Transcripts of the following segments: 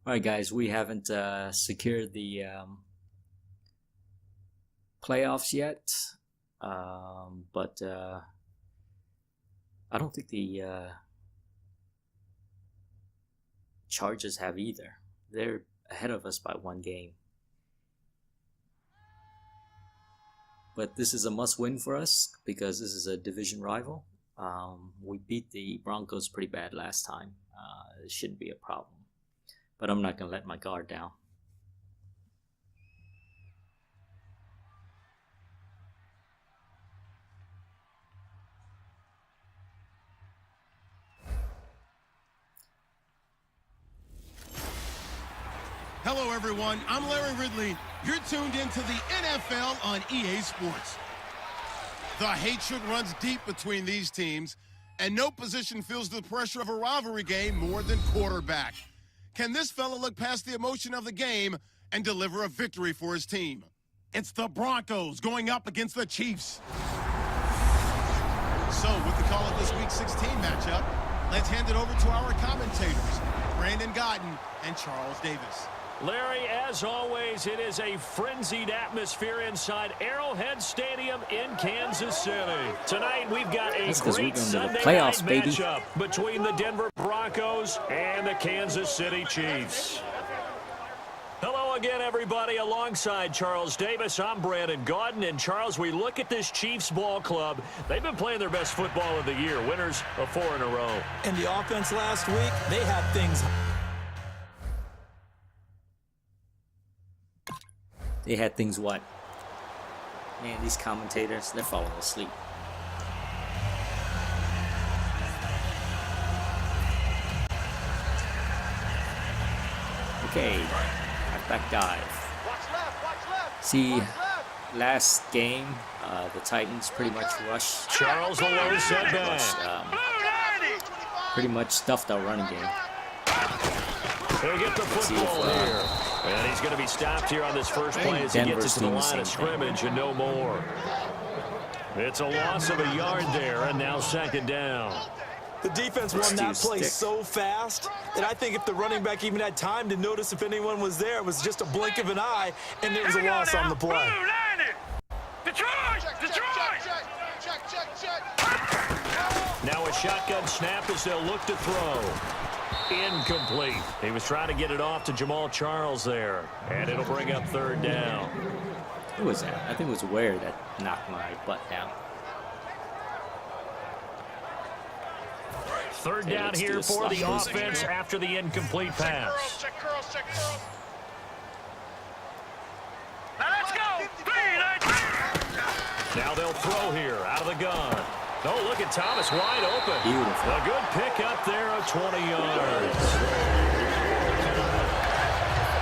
All right, guys, we haven't secured the playoffs yet, but I don't think the Chargers have either. They're ahead of us by one game. But this is a must-win for us because this is a division rival. We beat the Broncos pretty bad last time. It shouldn't be a problem. But I'm not going to let my guard down. Hello, everyone. I'm Larry Ridley. You're tuned into the NFL on EA Sports. The hatred runs deep between these teams, and no position feels the pressure of a rivalry game more than quarterback. Can this fella look past the emotion of the game and deliver a victory for his team? It's the Broncos going up against the Chiefs. So, with the call of this Week 16 matchup, let's hand it over to our commentators, Brandon Godden and Charles Davis. Larry, as always, it is a frenzied atmosphere inside Arrowhead Stadium in Kansas City. Tonight, we've got a great Sunday night matchup between the Denver Broncos and the Kansas City Chiefs. Hello again, everybody. Alongside Charles Davis, I'm Brandon Godden. And, Charles, we look at this Chiefs ball club. They've been playing their best football of the year, winners of 4 in a row. And the offense last week, they had things... They had things what? Man, these commentators, they're falling asleep. Okay, back dive. See, last game, the Titans pretty much rushed. Charles alone set back. Pretty much stuffed our running game. He'll get the football here. And he's going to be stopped here on this first play as he gets it to the line of scrimmage and no more. It's a loss of a yard there, and now second down. The defense won that play so fast that I think if the running back even had time to notice if anyone was there, it was just a blink of an eye, and there was a loss on the play. Now a shotgun snap as they'll look to throw. Incomplete. He was trying to get it off to Jamal Charles there, and it'll bring up third down. Who was that? I think it was Ware that knocked my butt down. Third down here for the offense after the incomplete pass. Now let's go. Now they'll throw here out of the gun. Oh, look at Thomas wide open. Beautiful. A good pick up there of 20 yards.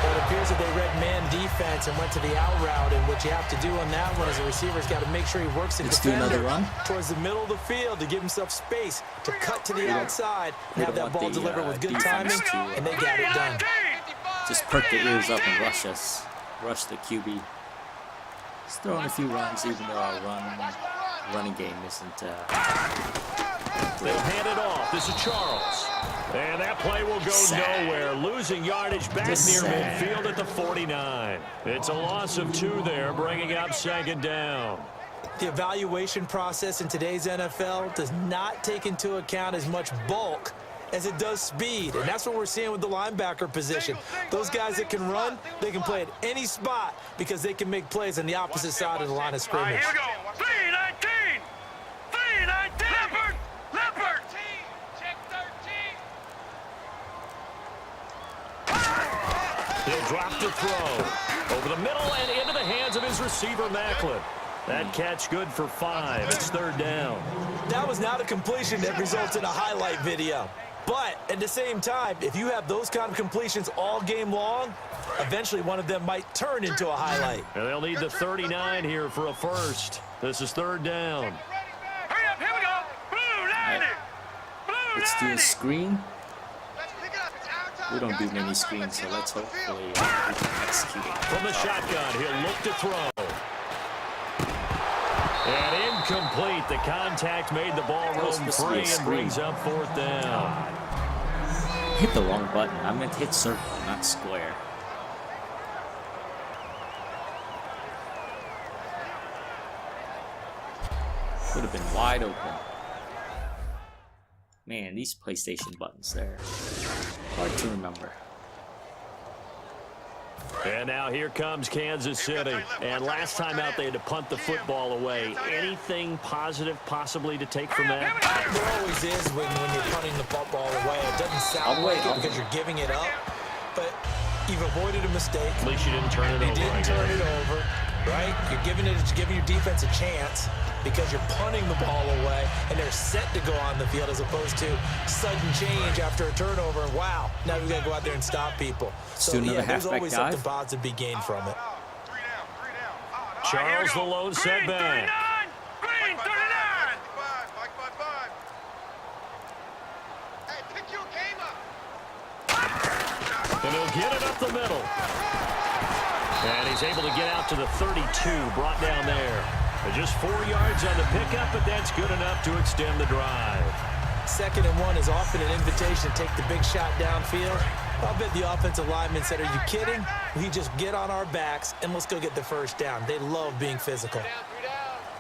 Well, it appears that they read man defense and went to the out route, and what you have to do on that one is the receiver's got to make sure he works the defender towards the middle of the field to give himself space to cut to the outside and have that ball delivered with good timing, and they got it done. Just perk the ears up and rush us. Rush the QB. Just throwing a few runs, even though our running game isn't... They'll hand it off. This is Charles. And that play will go nowhere. Losing yardage back near midfield at the 49. It's a loss of 2 there, bringing up second down. The evaluation process in today's NFL does not take into account as much bulk as it does speed, and that's what we're seeing with the linebacker position. Those guys that can run, they can play at any spot because they can make plays on the opposite side of the line of scrimmage. Here we go. 3-19. 3-19. Leopard. Check 13. He'll drop the throw. Over the middle and into the hands of his receiver, Macklin. That catch good for 5. It's third down. That was not a completion that results in a highlight video. But at the same time, if you have those kind of completions all game long, eventually one of them might turn into a highlight. And they'll need the 39 here for a first. This is third down. Hurry up. Here we go. Blue 90. Let's do a screen. We don't do many screens, so let's hopefully we can execute it. From the shotgun, he'll look to throw. And incomplete. The contact made the ball roam free and brings up fourth down. Hit the wrong button. I meant hit circle, not square. Would have been wide open. Man, these PlayStation buttons there. Hard to remember. And now here comes Kansas City. And last time out, they had to punt the football away. Anything positive possibly to take from that? There always is when you're punting the football away. It doesn't sound like it because you're giving it up. But you've avoided a mistake. At least you didn't turn it over. You didn't turn it over, right? You're giving your defense a chance because you're punting the ball away, and they're set to go on the field as opposed to sudden change after a turnover. And wow, now we've got to go out there and stop people. So yeah, there's always something positive to be gained from it. Charles the lone setback. Green 39. Hey, pick your game up. And he'll get it up the middle. And he's able to get out to the 32, brought down there. Just 4 yards on the pickup, but that's good enough to extend the drive. 2nd and 1 is often an invitation to take the big shot downfield. I'll bet the offensive lineman said, are you kidding? We just get on our backs and let's go get the first down. They love being physical. All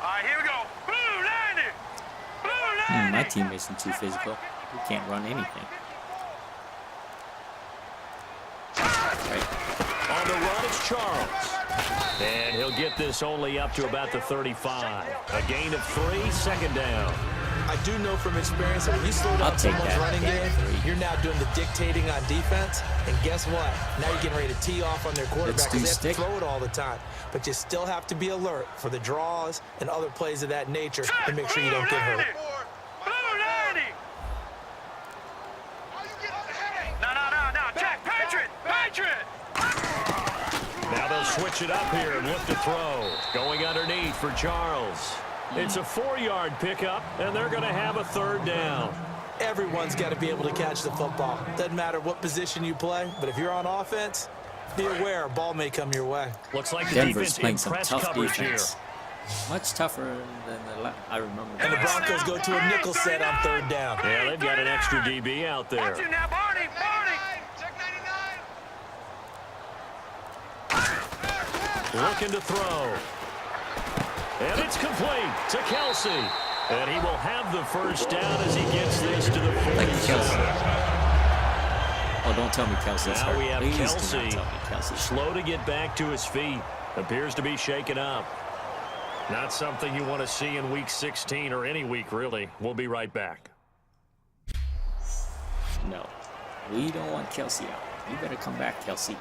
right, here we go. Blue 90. Blue 90. My team isn't too physical. We can't run anything. Right. On the run, it's Charles. And he'll get this only up to about the 35. A gain of 3, 2nd down. I do know from experience that when you slow down someone's running game, you're now doing the dictating on defense. And guess what? Now you're getting ready to tee off on their quarterback because they have to throw it all the time. But you still have to be alert for the draws and other plays of that nature to make sure you don't get hurt. Blue 90. No. Jack, Patriot. Now they'll switch it up here and look to throw. Going underneath for Charles. It's a 4-yard pickup, and they're going to have a 3rd down. Everyone's got to be able to catch the football. Doesn't matter what position you play, but if you're on offense, be aware a ball may come your way. Looks like the Denver's defense playing in some press tough coverage defense. here. Much tougher than I remember. And the Broncos go to a nickel set on 3rd down. Yeah, they've got an extra DB out there. Watch you now, Barney. Check 99. Looking to throw. And it's complete to Kelsey. And he will have the first down as he gets this to the 47. Oh, don't tell me Kelsey's hurt. Now we have Please Kelsey. do not tell me Kelsey's Slow to get back to his feet. Appears to be shaken up. Not something you want to see in Week 16 or any week, really. We'll be right back. No. We don't want Kelsey out. You better come back, Kelsey.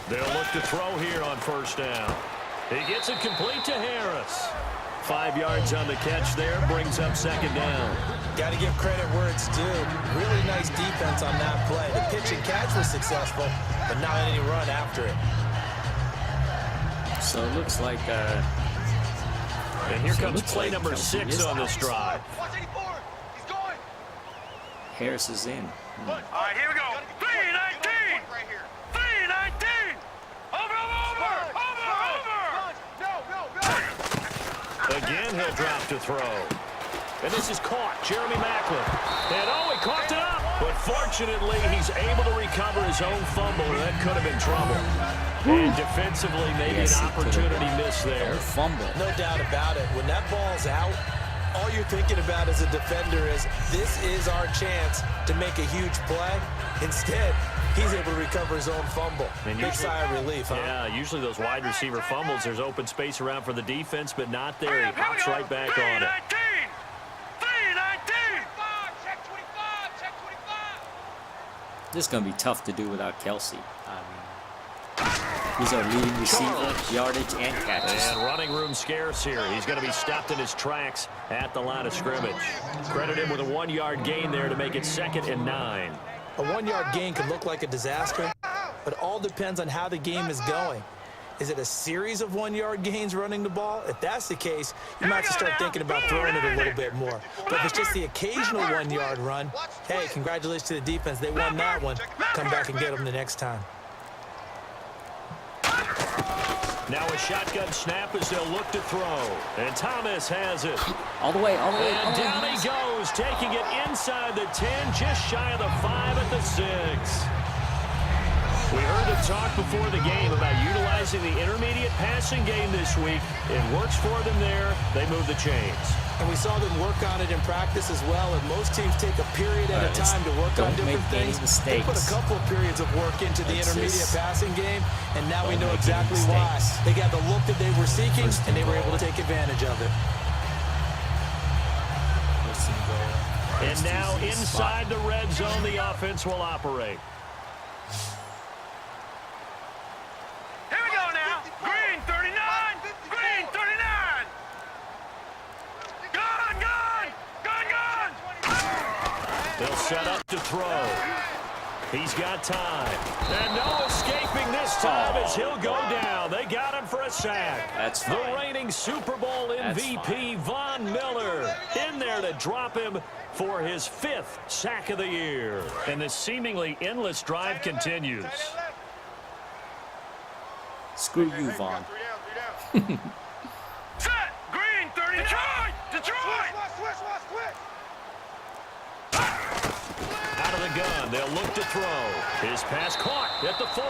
They'll look to throw here on 1st down. He gets it complete to Harris. 5 yards on the catch there, brings up 2nd down. Got to give credit where it's due. Really nice defense on that play. The pitch and catch was successful, but not any run after it. So it looks like... and here comes play number 6 on this drive. Harris is in. All right, here we go. 319. 319. Over. Again, he'll drop to throw. And this is caught. Jeremy Maclin. And he caught it up. But fortunately, he's able to recover his own fumble, and that could have been trouble. And defensively, maybe an opportunity missed there. Fumble. No doubt about it. When that ball's out, all you're thinking about as a defender is, this is our chance to make a huge play. Instead, he's able to recover his own fumble. And big sigh of relief, huh? Yeah, usually those wide receiver fumbles, there's open space around for the defense, but not there. He hops right back on it. 319. This is going to be tough to do without Kelsey. I mean, He's our leading receiver, yardage, and catches. And running room scarce here. He's going to be stopped in his tracks at the line of scrimmage. Credit him with a 1-yard gain there to make it 2nd and 9. A 1-yard gain could look like a disaster, but it all depends on how the game is going. Is it a series of 1-yard gains running the ball? If that's the case, you might have to start thinking about throwing it a little bit more. But if it's just the occasional 1-yard run, hey, congratulations to the defense. They won that one. Come back and get them the next time. Now a shotgun snap as they'll look to throw. And Thomas has it. All the way, all the way. And down he goes, taking it inside the 10, just shy of the 5 at the 6. We heard them talk before the game about utilizing the intermediate passing game this week. It works for them there. They move the chains. And we saw them work on it in practice as well. And most teams take a period at a time to work on different things. They put a couple of periods of work into the intermediate passing game, and now we know exactly why. They got the look that they were seeking, and they were able to take advantage of it. And now inside the red zone, the offense will operate. Here we go now. Green 39. Green 39. Gone, gone. Gone, gone. They'll set up to throw. He's got time. And no escaping this time as he'll go down. They got him for a sack. That's the reigning Super Bowl MVP, Von Miller, in there to drop him for his 5th sack of the year. And this seemingly endless drive continues. Screw you, Vaughn. Set. Green 30. Detroit. Detroit. Out of the gun, they'll look to throw. His pass caught at the 4.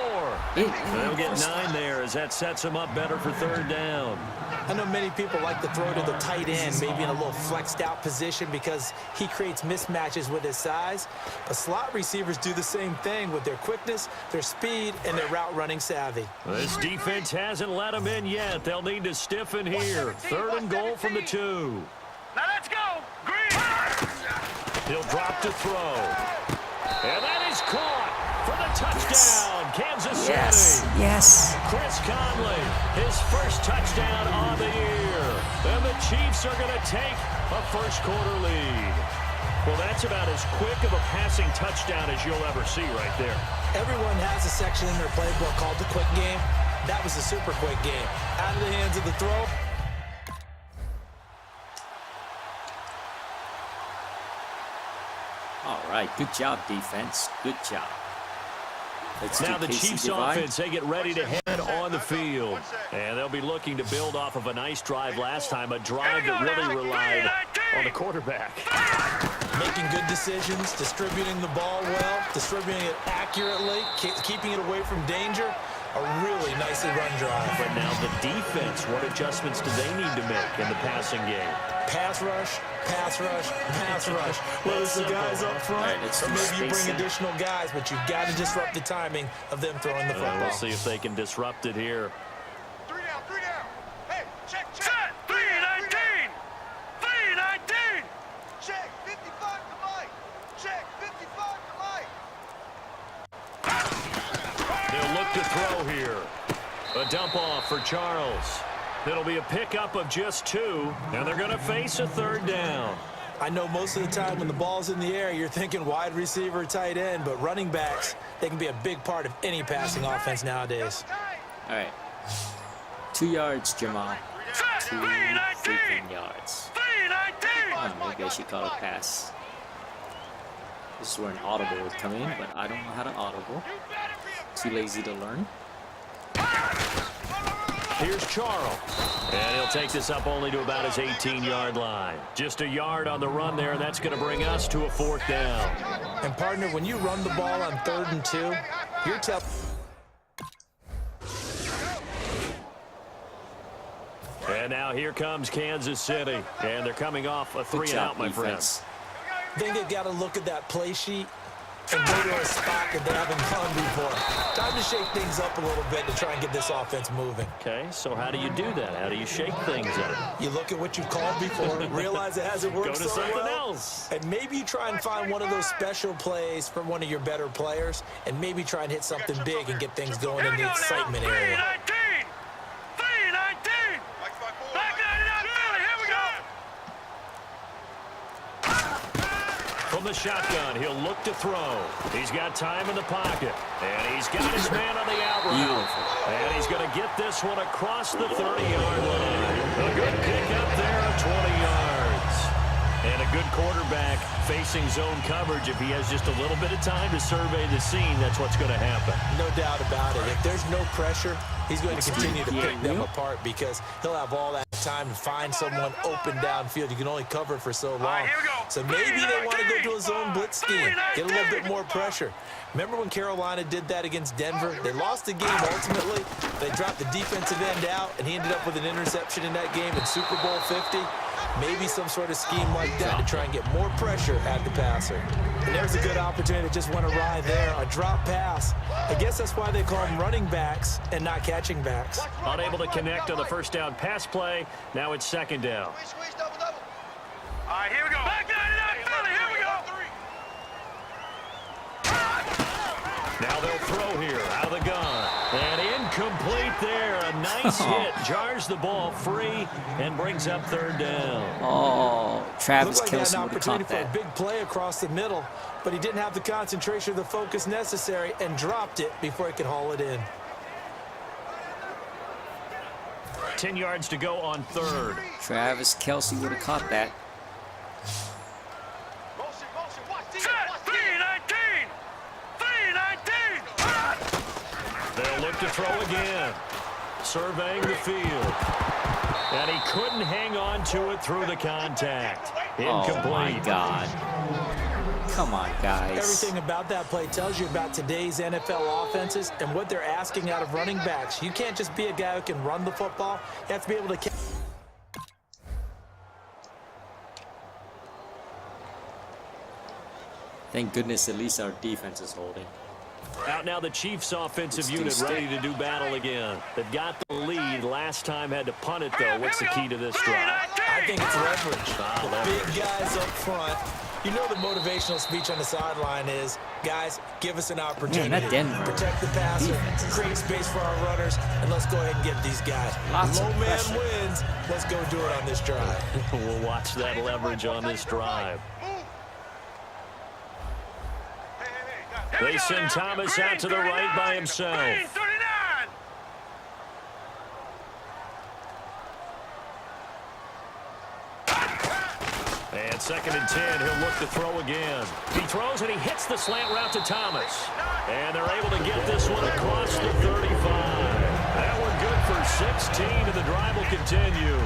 They'll get 9 there as that sets him up better for 3rd down. I know many people like to throw to the tight end, maybe in a little flexed out position because he creates mismatches with his size. But slot receivers do the same thing with their quickness, their speed, and their route running savvy. This defense hasn't let them in yet. They'll need to stiffen here. 3rd and goal from the 2. Now let's go. Green. He'll drop to throw. And that is caught for the touchdown. Kansas City. Yes. Chris Conley, his first touchdown on the year. And the Chiefs are going to take a first-quarter lead. Well, that's about as quick of a passing touchdown as you'll ever see right there. Everyone has a section in their playbook called the quick game. That was a super quick game. Out of the hands of the throw. All right, good job, defense. Good job. Now the Chiefs offense, they get ready to head on the field. And they'll be looking to build off of a nice drive last time, a drive that really relied on the quarterback. Making good decisions, distributing the ball well, distributing it accurately, keeping it away from danger. A really nicely run drive. But now the defense, what adjustments do they need to make in the passing game? Pass rush, pass rush, pass rush. Whether it's the guys up front, or maybe you bring additional guys, but you've got to disrupt the timing of them throwing the football. We'll see if they can disrupt it here. 3 down, 3 down. Hey, check, check. Set. 319. 319. Check. 55 to Mike. Check. 55 to Mike. They'll look to throw here. A dump off for Charles. It'll be a pickup of just 2, and they're going to face a 3rd down. I know most of the time when the ball's in the air, you're thinking wide receiver, tight end, but running backs, they can be a big part of any passing offense nowadays. All right. 2 yards, Jamal. 2 freaking yards. I don't know, maybe I should call it a pass. This is where an audible would come in, but I don't know how to audible. Too lazy to learn. Here's Charles. And he'll take this up only to about his 18-yard line. Just a yard on the run there, and that's going to bring us to a 4th down. And, partner, when you run the ball on 3rd and 2, you're telling... And now here comes Kansas City. And they're coming off a 3-and-out, my friends. I think they've got to look at that play sheet and go to a spot that they haven't gone before. Time to shake things up a little bit to try and get this offense moving. Okay, so how do you do that? How do you shake things up? You look at what you called before, realize it hasn't worked Go to so something well, else. and maybe you try and find one of those special plays from one of your better players, and maybe try and hit something big and get things going in the excitement area. 3-19. Back 99, Philly, here we go. From the shotgun, he'll look to throw. He's got time in the pocket. And he's got his man on the out route. And he's going to get this one across the 30-yard line. A good pick up there of 20 yards. And a good quarterback facing zone coverage. If he has just a little bit of time to survey the scene, that's what's going to happen. No doubt about it. If there's no pressure, he's going to continue to pick them apart because he'll have all that time to find someone open downfield. You can only cover for so long. So maybe they want to go to a zone blitz scheme, get a little bit more pressure. Remember when Carolina did that against Denver? They lost the game ultimately. They dropped the defensive end out, and he ended up with an interception in that game in Super Bowl 50. Maybe some sort of scheme like that to try and get more pressure at the passer. And there's a good opportunity that just went awry there. A drop pass. I guess that's why they call them running backs and not catching backs. Unable to connect on the first down pass play. Now it's second down. Squeeze, double. All right, here we go. Back 99, Philly, here we go. Now they'll throw here out of the gun. And incomplete there. A nice hit. Jars the ball free and brings up third down. Oh, Travis Looked like he had Kelce an would have opportunity caught for a that. big play across the middle, but he didn't have the concentration or the focus necessary and dropped it before he could haul it in. 10 yards to go on third. Travis Kelce would have caught that. Motion, watch this. 3-19. They'll look to throw again. Surveying the field. And he couldn't hang on to it through the contact. Incomplete. Oh, my God. Come on, guys. Everything about that play tells you about today's NFL offenses and what they're asking out of running backs. You can't just be a guy who can run the football. You have to be able to... Thank goodness at least our defense is holding. Out now the Chiefs offensive unit ready to do battle again. They've got the lead. Last time had to punt it, though. What's the key to this drive? I think it's leverage. Big guys up front. You know the motivational speech on the sideline is, guys, give us an opportunity. Man, that Denver Protect the passer, create space for our runners, and let's go ahead and get these guys. Low man wins. Let's go do it on this drive. We'll watch that leverage on this drive. They send Thomas out to the right by himself. And second and 10, he'll look to throw again. He throws and he hits the slant route to Thomas. And they're able to get this one across the 35. That one good for 16, and the drive will continue.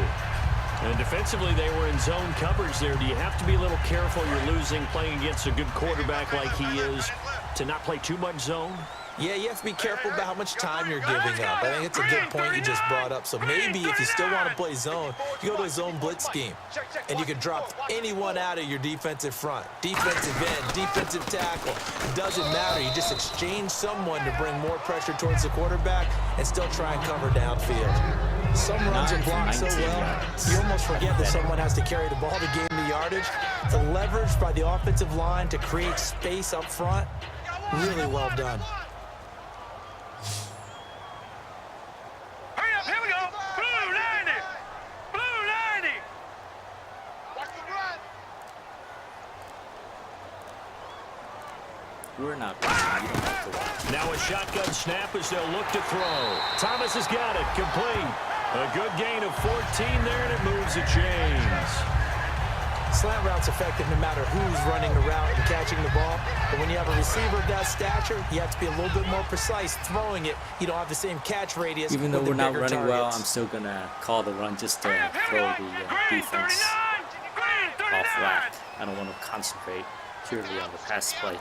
And defensively, they were in zone coverage there. Do you have to be a little careful? You're losing, playing against a good quarterback like he is, to not play too much zone? Yeah, you have to be careful about how much time you're giving up. I think it's a good point you just brought up. So maybe if you still want to play zone, you go to a zone blitz scheme. And you can drop anyone out of your defensive front. Defensive end, defensive tackle. It doesn't matter. You just exchange someone to bring more pressure towards the quarterback and still try and cover downfield. Some runs are blocked so well, you almost forget that someone has to carry the ball to gain the yardage. The leverage by the offensive line to create space up front, really well done. Hurry up, here we go. Blue 90. Blue 90. Watch the run. We're not running. You don't have to watch. Now a shotgun snap as they'll look to throw. Thomas has got it. Complete. A good gain of 14 there, and it moves the chains. Slant route's effective no matter who's running the route and catching the ball. But when you have a receiver of that stature, you have to be a little bit more precise throwing it. You don't have the same catch radius. Even though with the we're not bigger running well, targets. I'm still going to call the run just to throw the defense off whack. I don't want to concentrate purely on the pass play.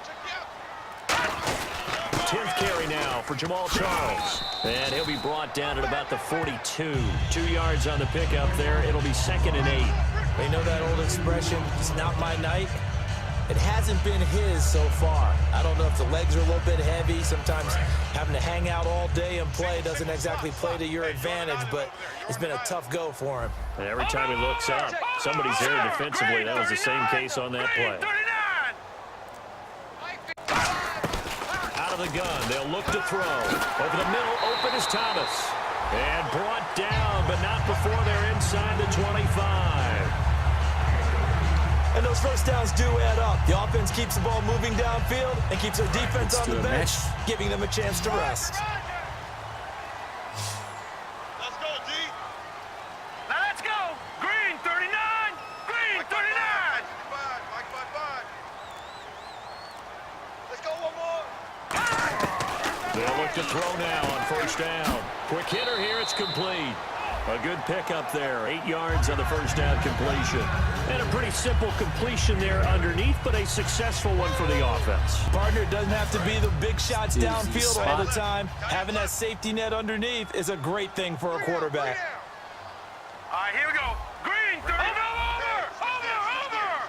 10th carry now for Jamal Charles. And he'll be brought down at about the 42. 2 yards on the pickup there. It'll be 2nd and 8. They know that old expression, it's not my night. It hasn't been his so far. I don't know if the legs are a little bit heavy. Sometimes having to hang out all day and play doesn't exactly play to your advantage, but it's been a tough go for him. And every time he looks up, somebody's there defensively. That was the same case on that play. Out of the gun, they'll look to throw. Over the middle, open is Thomas. And brought down, but not before they're inside the 25. And those first downs do add up. The offense keeps the ball moving downfield and keeps their defense on the bench, giving them a chance to rest. Let's go, D. Now let's go. Green 39. Green 39. Mike. Let's go one more. They'll look to throw now on first down. Quick hitter here, it's complete. A good pickup there, 8 yards on the first down completion. And a pretty simple completion there underneath, but a successful one for the offense. Partner, it doesn't have to be the big shots downfield all the time. Having that safety net underneath is a great thing for a quarterback. All right, here we go. Green 30. Over.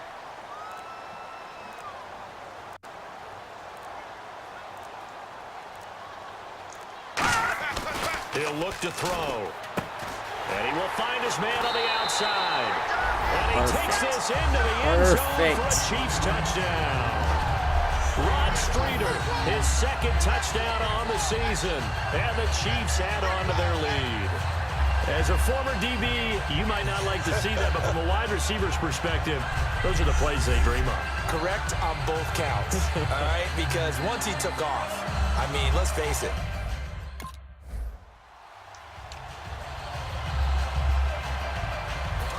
He'll look to throw. And he will find his man on the outside. And he takes this into the end zone for a Chiefs touchdown. Rod Streeter, his second touchdown on the season. And the Chiefs add on to their lead. As a former DB, you might not like to see that, but from a wide receiver's perspective, those are the plays they dream of. Correct on both counts, all right? Because once he took off, I mean, let's face it.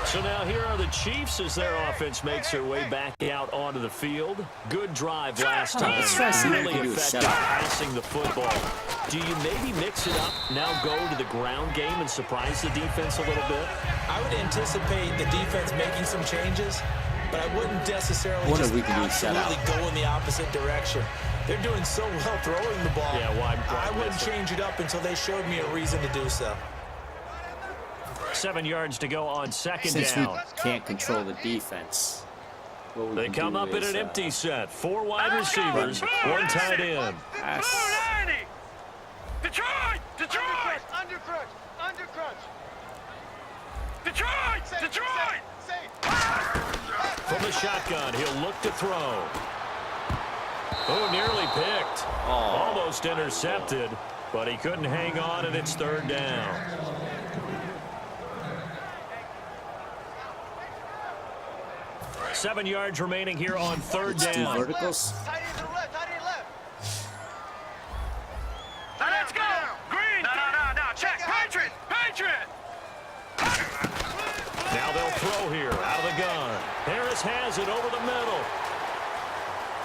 So now here are the Chiefs as their offense makes their way back out onto the field. Good drive last time. Really effective passing the football. Do you maybe mix it up, now go to the ground game and surprise the defense a little bit? I would anticipate the defense making some changes, but I wouldn't necessarily just absolutely go in the opposite direction. They're doing so well throwing the ball. Yeah, well, I wouldn't change it up until they showed me a reason to do so. 7 yards to go on second Since down. we can't control the defense, They come up in an empty set. 4 wide receivers, 1 tight end. Detroit! From the shotgun, he'll look to throw. Oh, nearly picked. Almost intercepted, but he couldn't hang on, and it's third down. Seven yards remaining here on third down. 2 verticals. Tight end to the left. Now let's go. Green. No. Check. Patriot. Now they'll throw here out of the gun. Harris has it over the middle.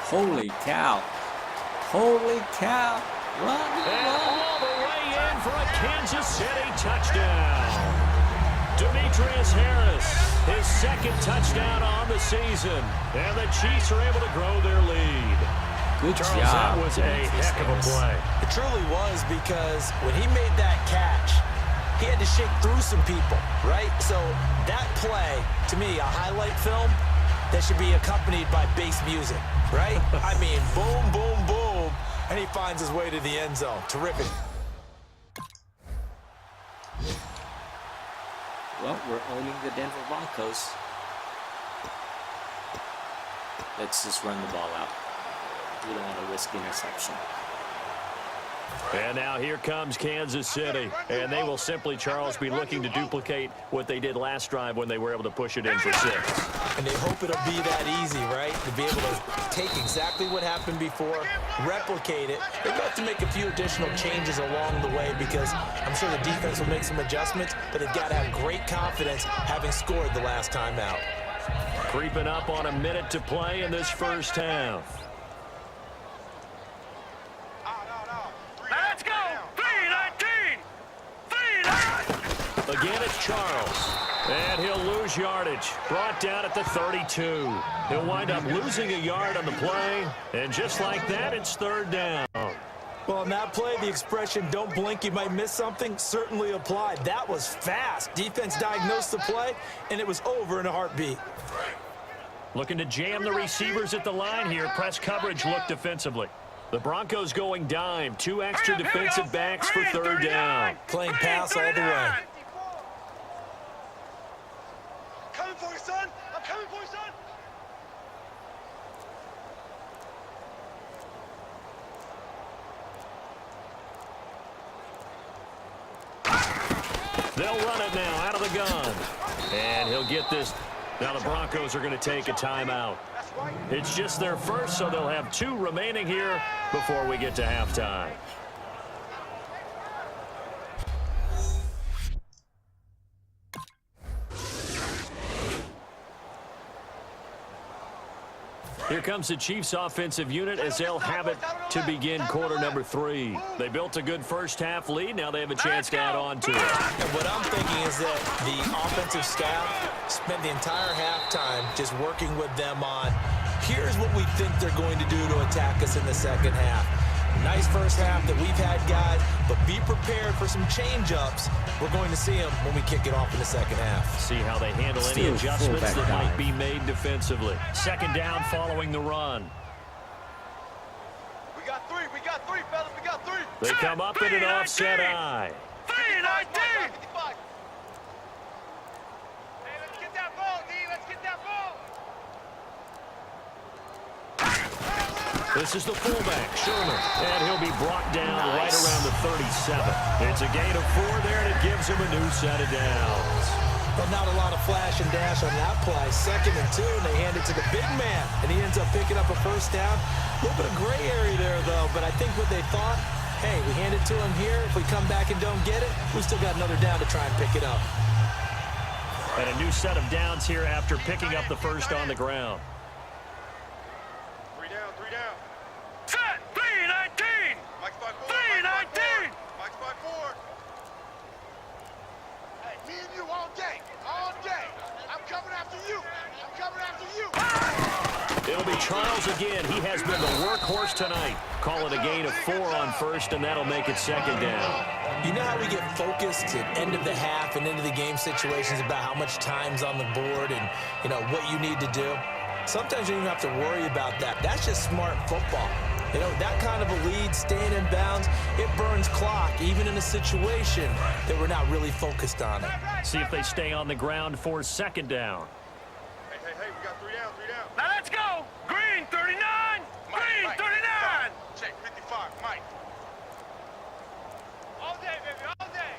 Holy cow. Run. All the way in for a Kansas City touchdown. Demetrius Harris, his second touchdown on the season. And the Chiefs are able to grow their lead. Good Charles, job. that was a heck of a play. It truly was, because when he made that catch, he had to shake through some people, right? So that play, to me, a highlight film that should be accompanied by bass music, right? I mean, boom, boom, boom, and he finds his way to the end zone. Terrific. Well, we're owning the Denver Broncos. Let's just run the ball out. We don't want to risk interception. And now here comes Kansas City. And they will simply, Charles, be looking to duplicate what they did last drive when they were able to push it in for 6. And they hope it'll be that easy, right? To be able to take exactly what happened before, replicate it. They've got to make a few additional changes along the way, because I'm sure the defense will make some adjustments, but they've got to have great confidence having scored the last time out. Creeping up on a minute to play in this first half. Let's go. 3-19. Again, it's Charles. And he'll lose yardage. Brought down at the 32. He'll wind up losing a yard on the play. And just like that, it's third down. Well, on that play, the expression, don't blink, you might miss something, certainly applied. That was fast. Defense diagnosed the play, and it was over in a heartbeat. Looking to jam the receivers at the line here. Press coverage look defensively. The Broncos going dime. 2 extra defensive backs for third down. Playing pass all the way. Coming for you, son. I'm coming for you, son. They'll run it now out of the gun. And he'll get this. Now the Broncos are going to take a timeout. It's just their first, so they'll have 2 remaining here before we get to halftime. Here comes the Chiefs offensive unit as they'll have it to begin quarter number 3. They built a good first half lead. Now they have a chance to add on to it. And what I'm thinking is that the offensive staff spent the entire halftime just working with them on, here's what we think they're going to do to attack us in the second half. Nice first half that we've had, guys, but be prepared for some change-ups. We're going to see them when we kick it off in the second half. See how they handle any adjustments that might be made defensively. Second down following the run. We got 3, fellas, we got 3. They come up in an offset eye. 55. Hey, let's get that ball, D. Let's get that ball. This is the fullback, Sherman, and he'll be brought down right around the 37. It's a gain of 4 there, and it gives him a new set of downs. But not a lot of flash and dash on that play. 2nd and 2, and they hand it to the big man, and he ends up picking up a first down. A little bit of gray area there, though, but I think what they thought, hey, we hand it to him here. If we come back and don't get it, we still got another down to try and pick it up. And a new set of downs here after picking up the first on the ground. 3 down. Set. 3-19. Mike's by 4. 3-19. Mike's by 4. Hey, me and you all day. All day. I'm coming after you. It'll be Charles again. He has been the workhorse tonight. Call it a gain of 4 on first, and that'll make it second down. You know how we get focused at end of the half and into the game situations about how much time's on the board and, you know, what you need to do? Sometimes you don't even have to worry about that. That's just smart football. You know, that kind of a lead, staying in bounds, it burns clock, even in a situation that we're not really focused on it. See if they stay on the ground for second down. Hey, we got 3 down. Now let's go. Green 39. Green 39. Check 55, Mike. All day, baby, all day.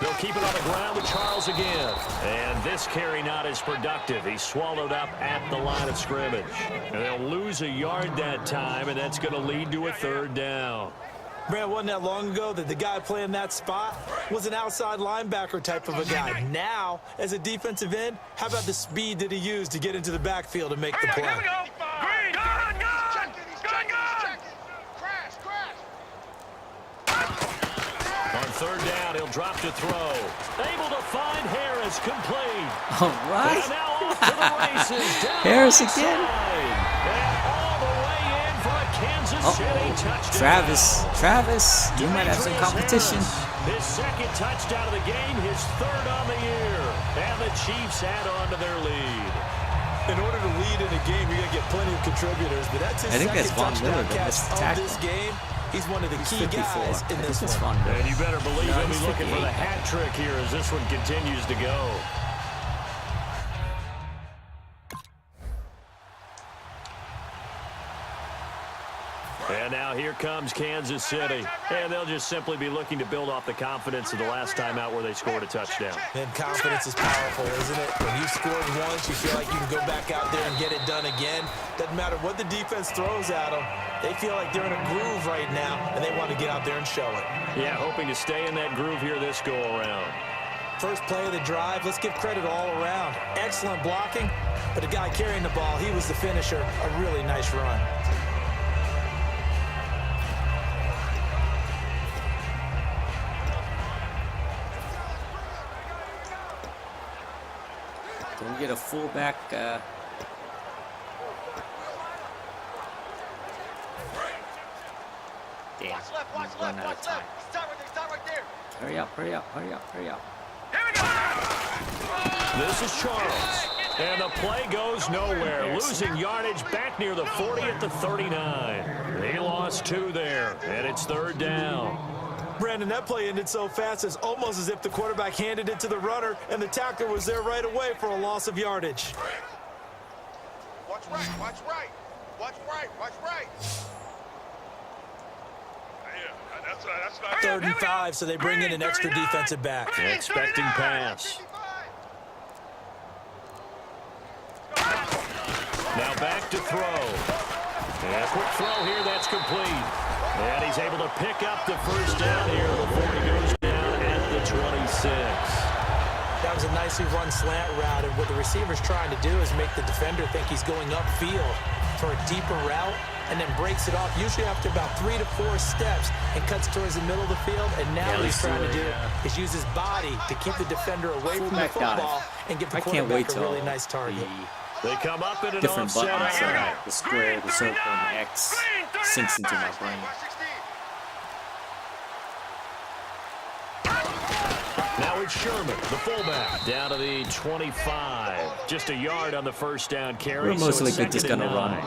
They'll keep it on the ground with Charles again. And this carry not as productive. He's swallowed up at the line of scrimmage. And they'll lose a yard that time, and that's going to lead to a third down. Man, wasn't that long ago that the guy playing that spot was an outside linebacker type of a guy. Now, as a defensive end, how about the speed that he used to get into the backfield and make the play? Here we go. Green, gun. Crash. On third down, he'll drop to throw. Able to find Harris, complete. All right. And now off to the races. Down Harris the again. side. And all the way in for a Kansas City touchdown. Travis, you might have some competition. His second touchdown of the game, his 3rd on the year. And the Chiefs add on to their lead. In order to lead in a game, you're going to get plenty of contributors, but that's his second touchdown catch of this game. He's one of the key guys in this one. And you better believe he'll be looking for the hat trick here as this one continues to go. And now here comes Kansas City. And they'll just simply be looking to build off the confidence of the last time out where they scored a touchdown. And confidence is powerful, isn't it? When you scored once, you feel like you can go back out there and get it done again. Doesn't matter what the defense throws at them. They feel like they're in a groove right now, and they want to get out there and show it. Yeah, hoping to stay in that groove here this go-around. First play of the drive, let's give credit all around. Excellent blocking, but the guy carrying the ball, he was the finisher. A really nice run. Can we get a fullback? Damn, Watch run out of left. time. Stop right there. Hurry up. Here we go. This is Charles. And the play goes nowhere. Losing yardage back near the 40 at the 39. He lost 2 there, and it's 3rd down. Brandon, that play ended so fast, it's almost as if the quarterback handed it to the runner, and the tackler was there right away for a loss of yardage. Watch right, watch right. Watch right, watch right. That's 3rd and 5, so they bring in an extra defensive back. Expecting pass. Now back to throw. And a quick throw here, that's complete. And he's able to pick up the first down here before he goes down at the 26. That was a nicely run slant route, and what the receiver's trying to do is make the defender think he's going upfield for a deeper route, and then breaks it off, usually after about 3 to 4 steps, and cuts towards the middle of the field. And now what he's trying to do is use his body to keep the defender away from the football and give the quarterback a really nice target. They come up in an Different offset. buttons, the square, the circle, and the X sinks into my brain. Now it's Sherman, the fullback, down to the 25. Just a yard on the first down carry. We're most likely just going to run.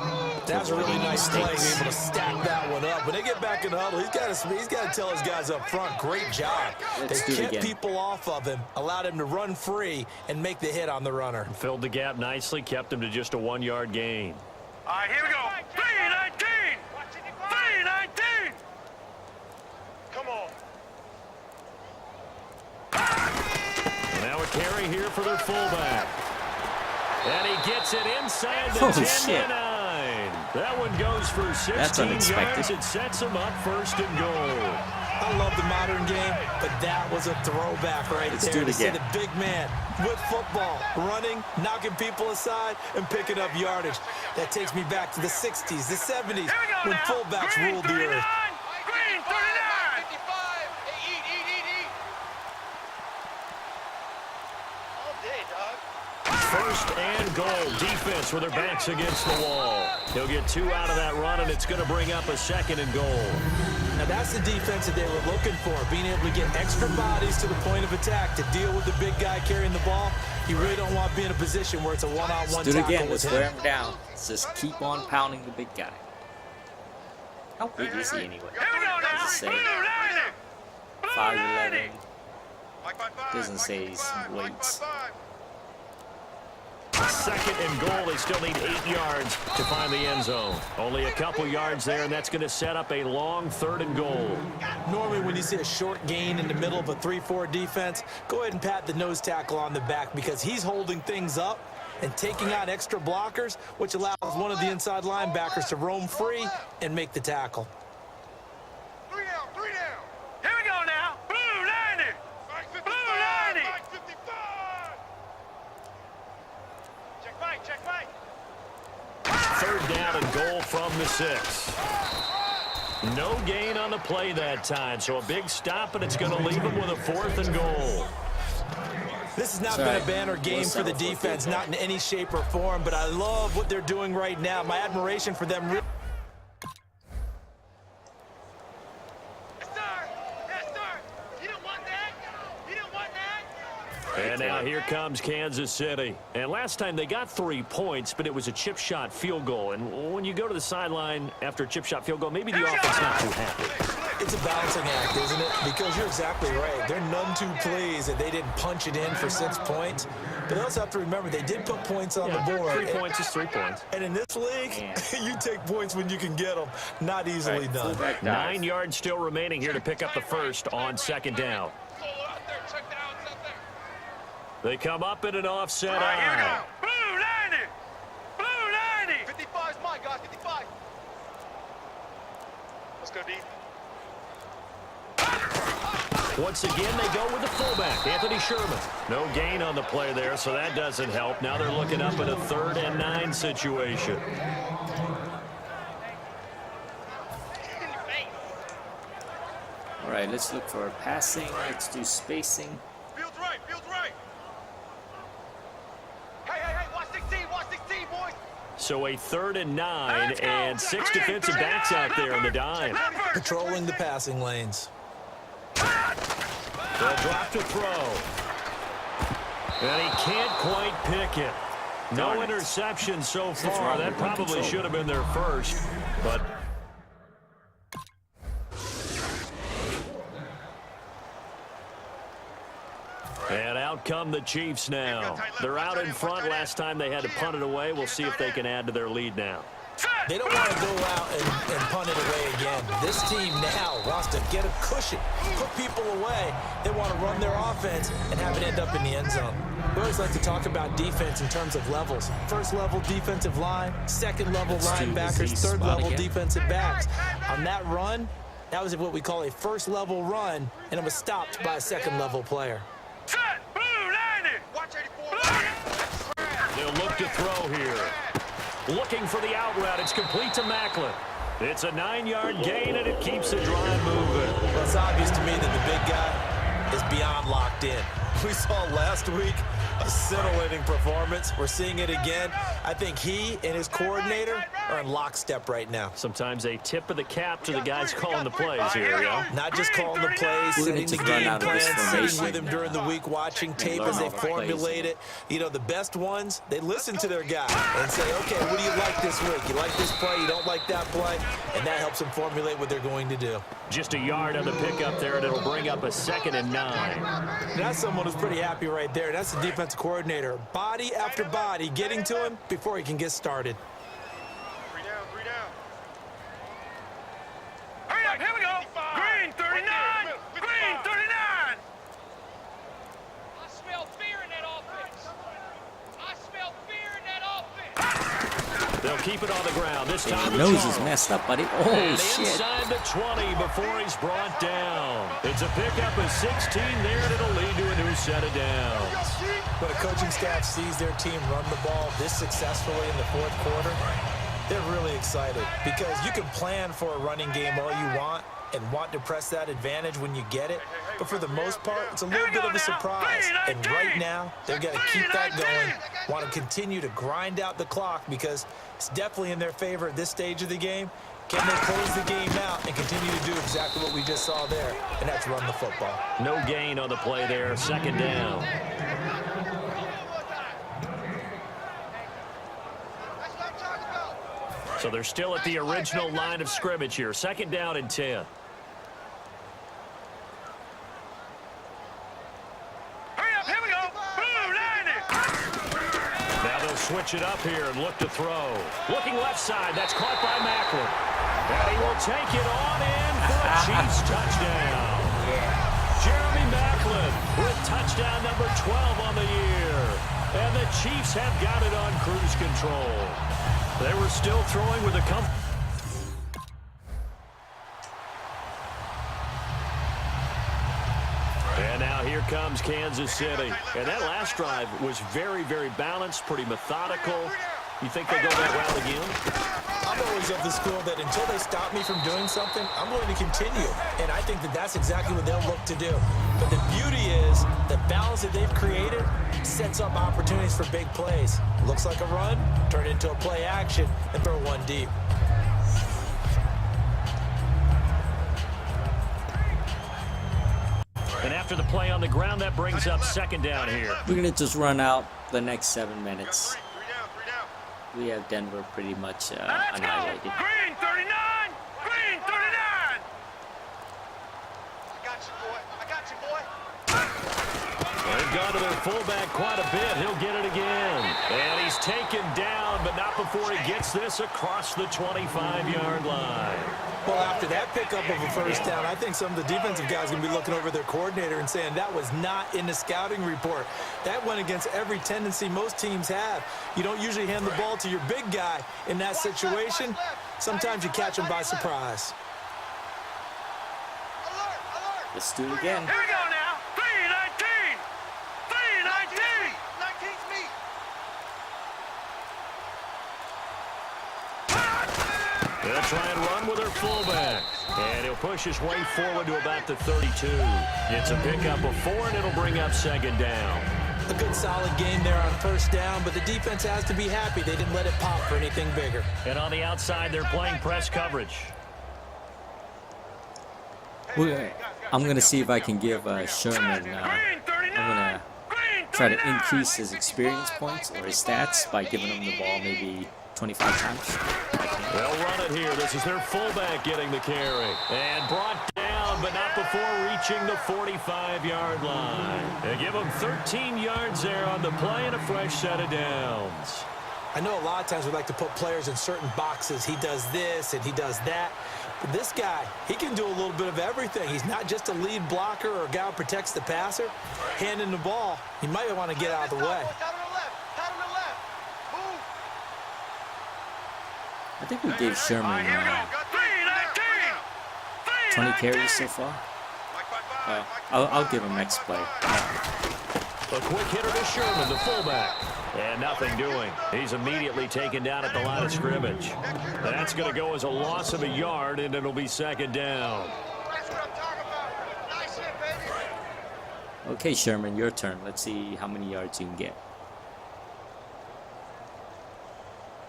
That was a really nice play, able to stack that one up. When they get back in the huddle, he's got to tell his guys up front, great job. They kept people off of him, allowed him to run free, and make the hit on the runner. Filled the gap nicely, kept him to just a 1-yard gain. All right, here we go. 3-19. 3-19. Come on. Now a carry here for their fullback. And he gets it inside the Holy 10-9. That one goes for 16 yards. It sets him up 1st and goal. I love the modern game, but that was a throwback right there. To see the big man with football, running, knocking people aside, and picking up yardage. That takes me back to the 60s, the 70s, when fullbacks ruled the earth. Green 39. 55. Hey, eat. All day, dog. 1st and goal. Defense with their backs against the wall. He'll get 2 out of that run, and it's going to bring up a 2nd and goal. Now that's the defense that they were looking for, being able to get extra bodies to the point of attack to deal with the big guy carrying the ball. You really don't want to be in a position where it's a one-on-one tackle. Do it again. Let's wear him down. Let's just keep on pounding the big guy. How big is he anyway? Doesn't say. 5'11". Doesn't say his weights. 2nd and goal. They still need 8 yards to find the end zone. Only a couple yards there, and that's going to set up a long 3rd and goal. Normally when you see a short gain in the middle of a 3-4 defense, go ahead and pat the nose tackle on the back, because he's holding things up and taking out extra blockers, which allows one of the inside linebackers to roam free and make the tackle. 3 down. Here we go now. Blue 90. Blue 90. 55. Check right. 3rd down and goal from the 6. No gain on the play that time, so a big stop, and it's going to leave him with a 4th and goal. This has not been a banner game for the defense, not in any shape or form, but I love what they're doing right now. My admiration for them. Yes, sir. You don't want that. And now here comes Kansas City. And last time they got 3 points, but it was a chip shot field goal. And when you go to the sideline after a chip shot field goal, maybe the offense not too happy. It's a balancing act, isn't it? Because you're exactly right. They're none too pleased that they didn't punch it in for 6 points. But they also have to remember they did put points on the board. 3 points is 3 points. And in this league, you take points when you can get them. Not easily done. 9 yards still remaining here to pick up the first on 2nd down. They come up in an offset eye. Blue 90. Blue 90. 55 is mine, guys. 55. Let's go deep. Once again, they go with the fullback, Anthony Sherman. No gain on the play there, so that doesn't help. Now they're looking up at a 3rd and 9 situation. All right, let's look for passing. Let's do spacing. Field's right. Hey, watch 16, boys. So a 3rd and 9 and 6 defensive backs out there in the dime. Patrolling the passing lanes. They'll drop to throw. And he can't quite pick it. No interception so far. That probably should have been their first, but... And out come the Chiefs now. They're out in front. Last time they had to punt it away. We'll see if they can add to their lead now. They don't want to go out and punt it away again. This team now wants to get a cushion, put people away. They want to run their offense and have it end up in the end zone. We always like to talk about defense in terms of levels. First level defensive line, second level linebackers, third level defensive backs. On that run, that was what we call a first level run, and it was stopped by a second level player. They'll look to throw here. Looking for the out route. It's complete to Macklin. It's a 9-yard gain, and it keeps the drive moving. Well, it's obvious to me that the big guy is beyond locked in. We saw last week a scintillating performance. We're seeing it again. I think he and his coordinator are in lockstep right now. Sometimes a tip of the cap to the guys calling the plays here, yeah? Not just calling the plays, setting the game plan, sitting with him during the week, watching tape as they formulate it. You know, the best ones, they listen to their guy and say, okay, what do you like this week? You like this play? You don't like that play? And that helps them formulate what they're going to do. Just a yard on the pickup there, and it'll bring up a 2nd and 9. That's someone who's pretty happy right there. That's the defensive coordinator. Body after body getting to him before he can get started. 3 down, 3 down. Hurry up, here we go. Green 39. Green 39. I smell fear in that offense. I smell fear in that offense. They'll keep it on the ground. This time your nose is messed up, buddy. Oh, and shit. Inside the 20 before he's brought down. It's a pickup of 16 there, and it'll lead to a new set of downs. When a coaching staff sees their team run the ball this successfully in the fourth quarter, they're really excited because you can plan for a running game all you want and want to press that advantage when you get it. But for the most part, it's a little bit of a surprise. And right now, they're going to keep that going, want to continue to grind out the clock because it's definitely in their favor at this stage of the game. Can they close the game out and continue to do exactly what we just saw there, and that's run the football. No gain on the play there, 2nd down. So they're still at the original line of scrimmage here. 2nd down and 10. Hurry up, here we go. Blue 90. Now they'll switch it up here and look to throw. Looking left side. That's caught by Macklin. And he will take it on in for a Chiefs touchdown. Jeremy Macklin with touchdown number 12 on the year. And the Chiefs have got it on cruise control. They were still throwing with a comfort. And now here comes Kansas City. And that last drive was very, very balanced, pretty methodical. You think they go that route again? I'm always of the school that until they stop me from doing something, I'm going to continue. And I think that that's exactly what they'll look to do. But the beauty is the balance that they've created sets up opportunities for big plays. Looks like a run, turn it into a play action, and throw one deep. And after the play on the ground, that brings up 2nd down here. We're going to just run out the next 7 minutes. 3 down, 3 down. We have Denver pretty much Now let's go. annihilated. Green 39. Green 39. I got you, boy. I got you, boy. They've gone to their fullback quite a bit. He'll get it again. And he's taken down, but not before he gets this across the 25-yard line. Well, after that pickup of a first down, I think some of the defensive guys are going to be looking over their coordinator and saying that was not in the scouting report. That went against every tendency most teams have. You don't usually hand the ball to your big guy in that situation. Sometimes you catch him by surprise. Let's do it again. Here we go now. 319. 319. 19's me. They'll try and run with their fullback. And he'll push his way forward to about the 32. It's a pickup of 4, and it'll bring up 2nd down. A good solid game there on first down, but the defense has to be happy they didn't let it pop for anything bigger. And on the outside, they're playing press coverage. I'm going to see if I can give Sherman, I'm going to try to increase his experience points or his stats by giving him the ball maybe 25 times. They'll run it here. This is their fullback getting the carry. And brought down, but not before reaching the 45-yard line. They give him 13 yards there on the play and a fresh set of downs. I know a lot of times we like to put players in certain boxes. He does this and he does that. But this guy, he can do a little bit of everything. He's not just a lead blocker or a guy who protects the passer. Handing the ball, he might want to get out of the way. I think we gave Sherman 20 carries so far. I'll give him next play. A quick hitter to Sherman, the fullback. And nothing doing. He's immediately taken down at the line of scrimmage. That's going to go as a loss of a yard, and it'll be second down. Okay, Sherman, your turn. Let's see how many yards you can get.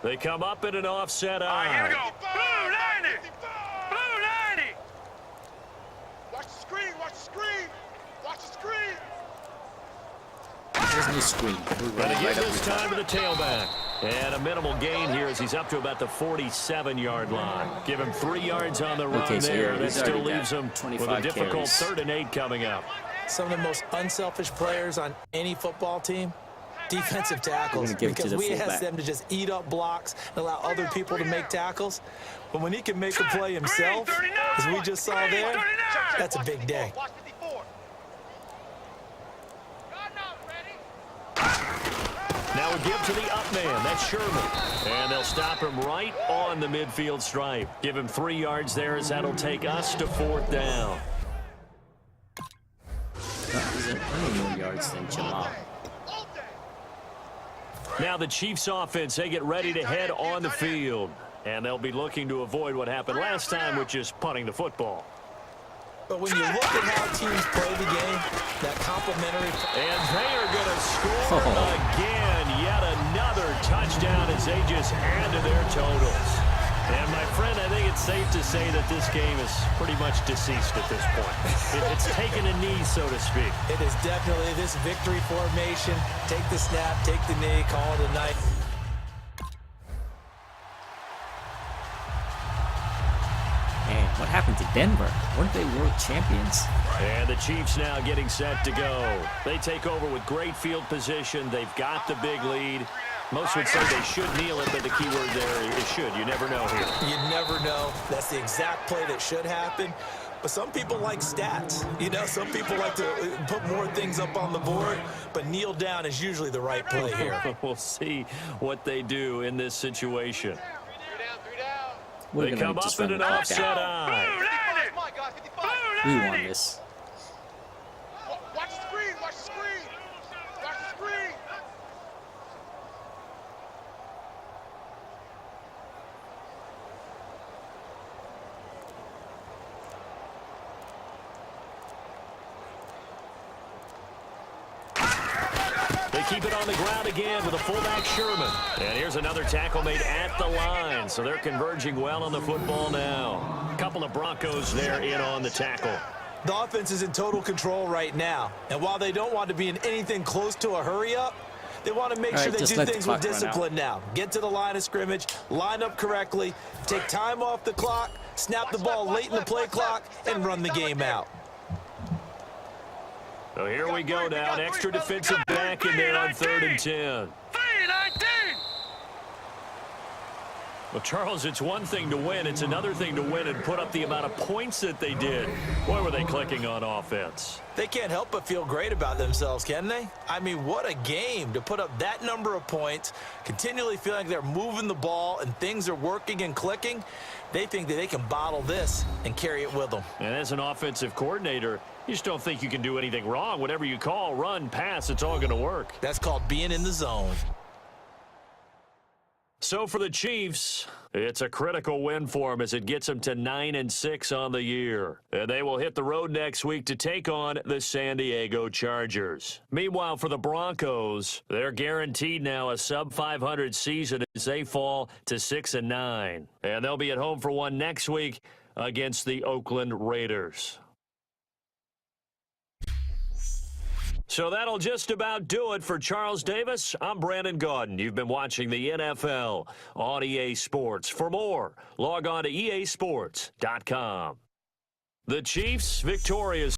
They come up in an offset eye. Here we go. Blue 90. Blue 90. Watch the screen. Watch the screen. Watch the screen. There's no screen. Going to give this time to the tailback. And a minimal gain here as he's up to about the 47-yard line. Give him 3 yards on the run there. That still leaves him with a difficult 3rd and 8 coming up. Some of the most unselfish players on any football team, defensive tackles, because we ask them to just eat up blocks and allow other people to make tackles. But when he can make a play himself, as we just saw there, that's a big day. Now we give to the up man. That's Sherman. And they'll stop him right on the midfield stripe. Give him 3 yards there as that'll take us to 4th down. He's at plenty more yards than Jamal. Now the Chiefs offense, they get ready to head on the field. And they'll be looking to avoid what happened last time, which is punting the football. But when you look at how teams play the game, that complimentary... And they are going to score again. Yet another touchdown as they just add to their totals. And, my friend, I think it's safe to say that this game is pretty much deceased at this point. It's taken a knee, so to speak. It is definitely this victory formation. Take the snap, take the knee, call it a night. Man, what happened to Denver? Weren't they world champions? And the Chiefs now getting set to go. They take over with great field position. They've got the big lead. Most would say they should kneel it, but the key word there is should. You never know here. You never know. That's the exact play that should happen. But some people like stats. You know, some people like to put more things up on the board, but kneel down is usually the right play here. We'll see what they do in this situation. 3 down. They come up in an offset eye. We won this. Watch the screen. Watch the screen. Watch the screen. They keep it on the ground again with a fullback Sherman. And here's another tackle made at the line. So they're converging well on the football now. A couple of Broncos there in on the tackle. The offense is in total control right now. And while they don't want to be in anything close to a hurry-up, they want to make sure they do things with discipline now. Get to the line of scrimmage, line up correctly, take time off the clock, snap the ball late in the play clock, and run the game out. So here we go now. An extra defensive back in there on 3rd and 10. Well, Charles, it's one thing to win. It's another thing to win and put up the amount of points that they did. Boy, were they clicking on offense. They can't help but feel great about themselves, can they? I mean, what a game to put up that number of points, continually feeling like they're moving the ball and things are working and clicking. They think that they can bottle this and carry it with them. And as an offensive coordinator, you just don't think you can do anything wrong. Whatever you call, run, pass, it's all going to work. That's called being in the zone. So for the Chiefs, it's a critical win for them as it gets them to 9-6 on the year. And they will hit the road next week to take on the San Diego Chargers. Meanwhile, for the Broncos, they're guaranteed now a sub-500 season as they fall to 6-9. And they'll be at home for one next week against the Oakland Raiders. So that'll just about do it for Charles Davis. I'm Brandon Gaudin. You've been watching the NFL on EA Sports. For more, log on to easports.com. The Chiefs victorious.